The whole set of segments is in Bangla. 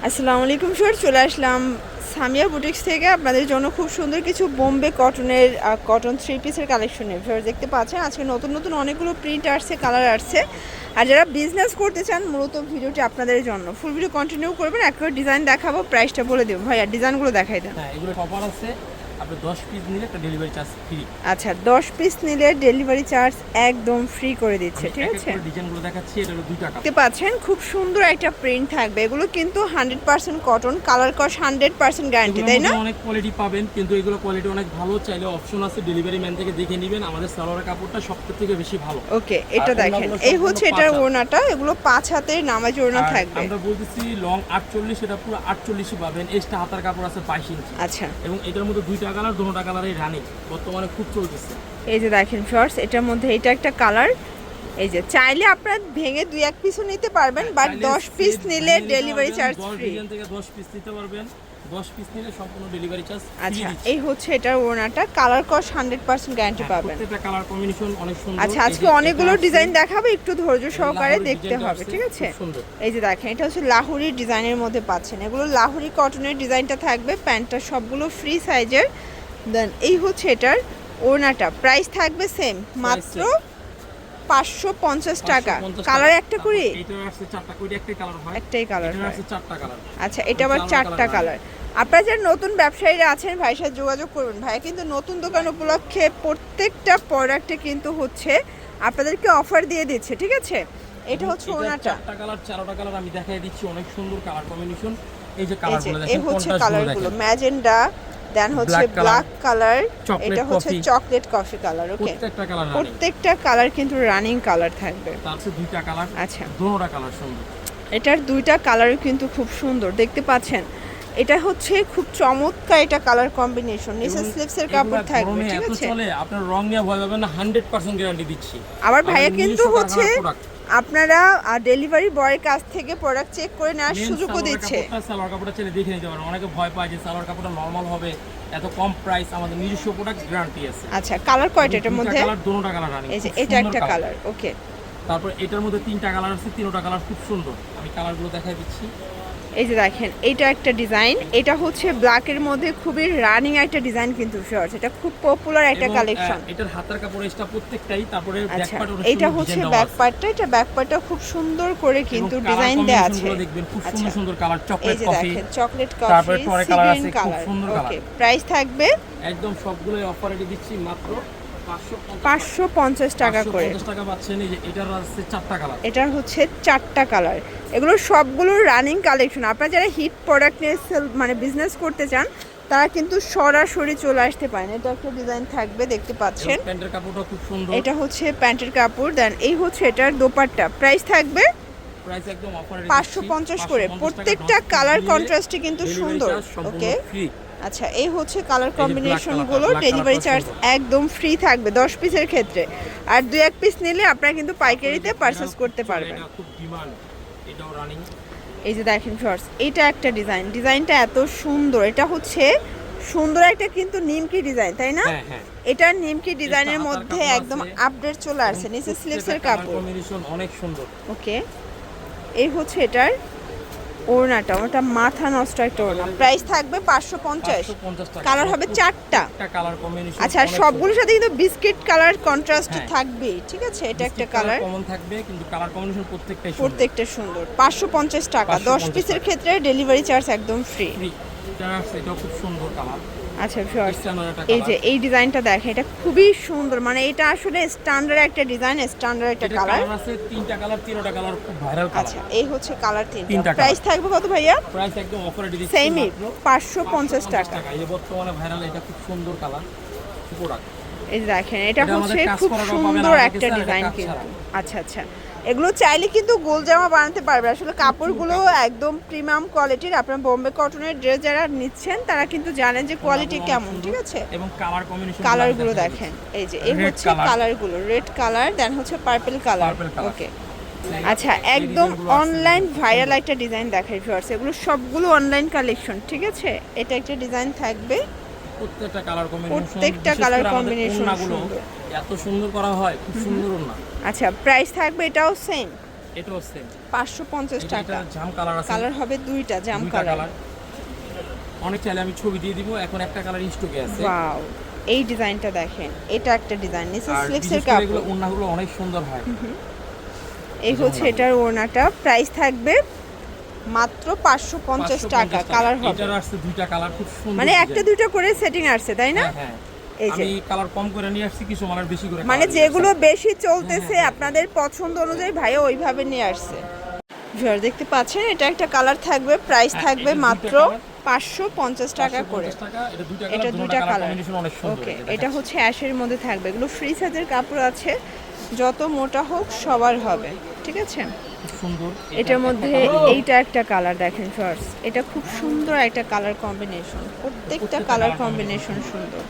আসসালামু আলাইকুম স্যার, চলে আসলাম সামিয়া বুটিক্স থেকে আপনাদের জন্য খুব সুন্দর কিছু বোম্বে কটনের কটন থ্রি পিসের কালেকশন নিয়ে স্যার দেখতে পাচ্ছেন। আজকে নতুন নতুন অনেকগুলো প্রিন্ট আসছে, কালার আসছে। আর যারা বিজনেস করতে চান মূলত ভিডিওটি আপনাদের জন্য। ফুল ভিডিও কন্টিনিউ করবেন, একটা ডিজাইন দেখাবো, প্রাইসটা বলে দেবো। ভাইয়া ডিজাইনগুলো দেখাই দেন। হ্যাঁ, এগুলো অফার আছে। আপনি 10 পিস নিলে একটা ডেলিভারি চার্জ ফ্রি। আচ্ছা, 10 পিস নিলে ডেলিভারি চার্জ একদম ফ্রি করে দিচ্ছে, ঠিক আছে? ডিজাইনগুলো দেখাচ্ছি, এটা হলো 2 টাকা। দেখতে পাচ্ছেন খুব সুন্দর একটা প্রিন্ট থাকবে। এগুলো কিন্তু 100% কটন, কালার কস 100% গ্যারান্টি, তাই না? অনেক কোয়ালিটি পাবেন, কিন্তু এগুলো কোয়ালিটি অনেক ভালো। চাইলে অপশন আছে ডেলিভারি ম্যান থেকে দেখে নেবেন। আমাদের সালোয়ারের কাপড়টা সবথেকে বেশি ভালো। ওকে, এটা দেখেন, এই হচ্ছে এটার ওড়নাটা। এগুলো 5 হাতের নামাজ ওড়না থাকবে। আমরা বলতেছি লং 48, এটা পুরো 48ই পাবেন। এক্সট্রা হাতার কাপড় আছে 22 ইঞ্চি। আচ্ছা, এবং এটার মধ্যে 2টা কালার, দুটোটা কালারই রানিং, বর্তমানে খুব চলতেছে। এই যে দেখেন শর্টস, এটার মধ্যে এটা একটা কালার। এই যে চাইলে আপনারা ভেঙে 2-1 পিসও নিতে পারবেন, বাট 10 পিস নিলে ডেলিভারি চার্জ ফ্রি। 10 ডিজাইন থেকে 10 পিস নিতে পারবেন। 10 পিস নিলে সম্পূর্ণ ডেলিভারি চার্জ ফ্রি। আচ্ছা, এই হচ্ছে এটার ওড়নাটা, কালার কস 100% গ্যারান্টি পাবেন। প্রত্যেকটা কালার কম্বিনেশন অনেক সুন্দর। আচ্ছা, আজকে অনেকগুলো ডিজাইন দেখাবো, একটু ধৈর্য সহকারে দেখতে হবে, ঠিক আছে? এই যে দেখেন, এটা হচ্ছে লাহোরি ডিজাইনের মধ্যে পাচ্ছেন। এগুলো লাহোরি কটনের ডিজাইনটা থাকবে, প্যান্টটা সবগুলো ফ্রি সাইজের। দেন এই হচ্ছে এটার ওড়নাটা, প্রাইস থাকবে সেম, মাত্র 550 টাকা। কালার একটা করে, এটার আছে 4টা করে, একটাই কালার হয়, একটাই কালার এটার হয়। আছে 4টা কালার। আচ্ছা, এটা আবার 4টা কালার। আপনারা যারা নতুন ব্যবসায়ীরা আছেন ভাইয়ের সাথে যোগাযোগ করবেন। ভাইয়া কিন্তু নতুন দোকান উপলক্ষে প্রত্যেকটা প্রোডাক্টে কিন্তু হচ্ছে আপনাদেরকে অফার দিয়ে দিচ্ছে, ঠিক আছে? এটা হচ্ছে ওড়নাটা, 4টা কালার, 4টা কালার আমি দেখাই দিচ্ছি, অনেক সুন্দর কালার কম্বিনেশন। এই যে কালারগুলো দেখেন, এই হচ্ছে কালারগুলো, ম্যাজেন্ডা, দেন হচ্ছে ব্ল্যাক কালার, এটা হচ্ছে চকলেট কফি কালার। ওকে, প্রত্যেকটা কালার কিন্তু রানিং কালার থাকবে। তার আছে 2টা কালার। আচ্ছা, দুটোটা কালার সুন্দর। এটার 2টা কালারও কিন্তু খুব সুন্দর, দেখতে পাচ্ছেন। এটা হচ্ছে খুব চমৎকার, এটা কালার কম্বিনেশন। নিচে স্লিপসের কাপড় থাকবে, ঠিক আছে? চলে, আপনার রং নিয়ে ভয় পাবেন না, 100% গ্যারান্টি দিচ্ছি। আবার ভাইয়া কিন্তু হচ্ছে আপনারা ডেলিভারি বয়ের কাছ থেকে প্রোডাক্ট চেক করে নেওয়ার সুযোগও দিচ্ছে। সালোয়ার কাপড়টা চলে দেখে নিতে পারেন। অনেকে ভয় পায় যে সালোয়ার কাপড়টা নরমাল হবে, এত কম প্রাইস। আমাদের নিজস্ব প্রোডাক্ট গ্যারান্টি আছে। আচ্ছা, কালার কয়টা এটার মধ্যে? কালার, দুটোটা কালার রানিং। এই যে এটা একটা কালার। ওকে, তারপর এটার মধ্যে 3টা কালার আছে, 3টা কালার খুব সুন্দর। আমি কালারগুলো দেখাই দিচ্ছি। এই যে দেখেন, এটা একটা ডিজাইন, এটা হচ্ছে ব্ল্যাকের মধ্যে খুবই রানিং একটা ডিজাইন কিন্তু শর্টস, এটা খুব পপুলার একটা কালেকশন। এটার হাতার কাপড় এক্সট্রা প্রত্যেকটাই। তারপরে ব্যাক পার্ট, এটা হচ্ছে ব্যাক পার্টটা, এটা ব্যাক পার্টটা খুব সুন্দর করে কিন্তু ডিজাইন দেয়া আছে। দেখবেন খুব সুন্দর সুন্দর কালার, চকলেট কফি, দেখেন চকলেট কফি, তারপরে টরে কালার আছে, খুব সুন্দর কালার। ওকে, প্রাইস থাকবে একদম সবগুলোই অফারে দিচ্ছি মাত্র 550 টাকা করে। 550 টাকা পাচ্ছেন। এই যে এটার আছে 4টা কালার, এটার হচ্ছে 4টা কালার। এগুলো সবগুলো রানিং কালেকশন। আপনারা যারা হিট প্রোডাক্ট নিয়ে মানে বিজনেস করতে চান তারা কিন্তু সরাসরি চলে আসতে পারেন। এটা একটা ডিজাইন থাকবে, দেখতে পাচ্ছেন। প্যান্টের কাপড়টা খুব সুন্দর। এটা হচ্ছে প্যান্টের কাপড়। দেন এই হচ্ছে এটার দোপাট্টা, প্রাইস থাকবে প্রাইস একদম অফারে 550 করে। প্রত্যেকটা কালার কন্ট্রাস্টে কিন্তু সুন্দর। ওকে, আচ্ছা, এই হচ্ছে কালার কম্বিনেশন গুলো। ডেলিভারি চার্জ একদম ফ্রি থাকবে 10 পিসের ক্ষেত্রে। আর 2-1 পিস নিলে আপনারা কিন্তু পাইকারিতে পারচেজ করতে পারবেন। এটা খুব ডিমান্ড, এটাও রানিং। এই যে দেখেন শর্টস, এটা একটা ডিজাইন, ডিজাইনটা এত সুন্দর। এটা হচ্ছে সুন্দর একটা কিন্তু নিমকি ডিজাইন, তাই না? এটা নিমকি ডিজাইনের মধ্যে একদম আপডেট চলে আসছে। নিচে স্লিপসের কাপড় কম্বিনেশন অনেক সুন্দর। ওকে, এই হচ্ছে এটার ওড়নাটা, ওটা মাথা নষ্ট একটা ওড়না। প্রাইস থাকবে 550 টাকা। কালার হবে 4টা কালার কম্বিনেশন। আচ্ছা, সবগুলোর সাথে কিন্তু বিস্কিট কালার কন্ট্রাস্ট থাকবে, ঠিক আছে? এটা একটা কালার কমন থাকবে, কিন্তু কালার কম্বিনেশন প্রত্যেকটা সুন্দর। 550 টাকা, 10 পিসের ক্ষেত্রে ডেলিভারি চার্জ একদম ফ্রি। এটাও খুব সুন্দর কালার। আচ্ছা ভিউয়ার্স, এই যে এই ডিজাইনটা দেখেন, এটা খুবই সুন্দর। মানে এটা আসলে স্ট্যান্ডার্ড একটা ডিজাইন, স্ট্যান্ডার্ড একটা কালার আছে। 3টা কালার, 3টা কালার খুব ভাইরাল কালার। আচ্ছা, এই হচ্ছে কালার 3টা। প্রাইস থাকবে কত ভাইয়া? প্রাইস একদম অফারে দিচ্ছি সেমই 550 টাকা। এই বর্তমানে ভাইরাল, এটা খুব সুন্দর কালার প্রোডাক্ট। এই দেখেন, এটা হচ্ছে খুব সুন্দর একটা ডিজাইন কিন্তু। আচ্ছা আচ্ছা, এগুলো চাইলে কিন্তু গোল জামা বানাতে পারবে। আসলে কাপড়গুলো একদম প্রিমিয়াম কোয়ালিটির। আপনারা বোম্বে কটনের ড্রেস যারা নিচ্ছেন তারা কিন্তু জানেন যে কোয়ালিটি কেমন, ঠিক আছে? এবং কালার কম্বিনেশন, কালারগুলো দেখেন। এই যে এই হচ্ছে কালারগুলো, রেড কালার, দেন হচ্ছে পার্পল কালার। ওকে, আচ্ছা, একদম অনলাইন ভাইরাল একটা ডিজাইন দেখাই ভিউয়ার্স। এগুলো সবগুলো অনলাইন কালেকশন, ঠিক আছে? এটা একটা ডিজাইন থাকবে, প্রত্যেকটা কালার কম্বিনেশন এত সুন্দর করা হয়, খুব সুন্দর না। আচ্ছা, প্রাইস থাকবে এটাও সেম। এটাও সেম। 550 টাকা। এটা জাম কালার আছে, কালার হবে দুইটা জাম দুইটা কালার। কালার। অনেক চাইলে আমি ছবি দিয়ে দিব, এখন একটা কালার স্টকে আছে। ওয়াও, এই ডিজাইনটা দেখেন, এটা একটা ডিজাইন নিচে আর স্লিভসের বিশেষ করে এগুলো কাপড়। ওড়নাগুলো অনেক সুন্দর হয়। এই হচ্ছে এটার ওড়নাটা, প্রাইস থাকবে মাত্র 550 টাকা। কালার হবে, এটার আসছে দুইটা কালার, খুব সুন্দর। মানে একটা দুইটা করে সেটিং আসছে তাই না? হ্যাঁ, এই যে আমি কালার কম করে নিয়ে আসছি, কিছু মালার বেশি করে মানে colour নিয়ে যেগুলো আসছি। বেশি চলতেছে আপনাদের পছন্দ অনুযায়ী ভাইয়া ওইভাবে নিয়ে আসছে। ভিউয়ার দেখতে পাচ্ছেন, এটা একটা কালার থাকবে, প্রাইস হ্যাঁ, থাকবে এটা দুইটা মাত্র colour, 550 টাকা করে। 550 টাকা। এটা দুইটা এটা কালার, দুইটা কালার, কম্বিনেশন অনেক সুন্দর। ওকে। এটা এটা দেখাচ্ছি। হচ্ছে অ্যাশের মধ্যে থাকবে, এগুলো ফ্রি সাইজের কাপড় আছে, যত মোটা হোক সবার হবে, ঠিক আছে? খুব সুন্দর। এটার মধ্যে এইটা একটা কালার দেখেন ফার্স্ট, এটা খুব সুন্দর একটা কালার কম্বিনেশন, প্রত্যেকটা কালার কম্বিনেশন সুন্দর।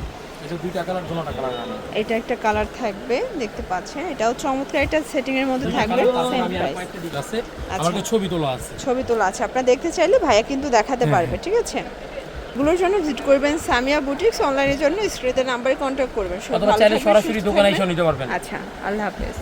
এটা দুইটা কালার, দুটোটা কালার আমি। এটা একটা কালার থাকবে, দেখতে পাচ্ছেন, এটাও চমৎকার, এটা সেটিং এর মধ্যে থাকবে, সেম আমি আর প্রাইস। কয়েকটা দিক আছে, আচ্ছা। আমার কাছে ছবি তোলা আছে। ছবি তোলা আছে, আপনারা দেখতে চাইলে ভাইয়া কিন্তু দেখাতে পারবে, ঠিক আছে? এগুলোর জন্য ভিজিট করবেন সামিয়া বুটিক্স, অনলাইনের জন্য স্ক্রিনের নাম্বারে কন্ট্যাক্ট করবেন। সব অথবা ভালো চাইলে থাকবেন, সরাসরি সুস্থ দোকানে থাকবেন। এসে নিতে পারবেন। আচ্ছা, আল্লাহ হাফেজ।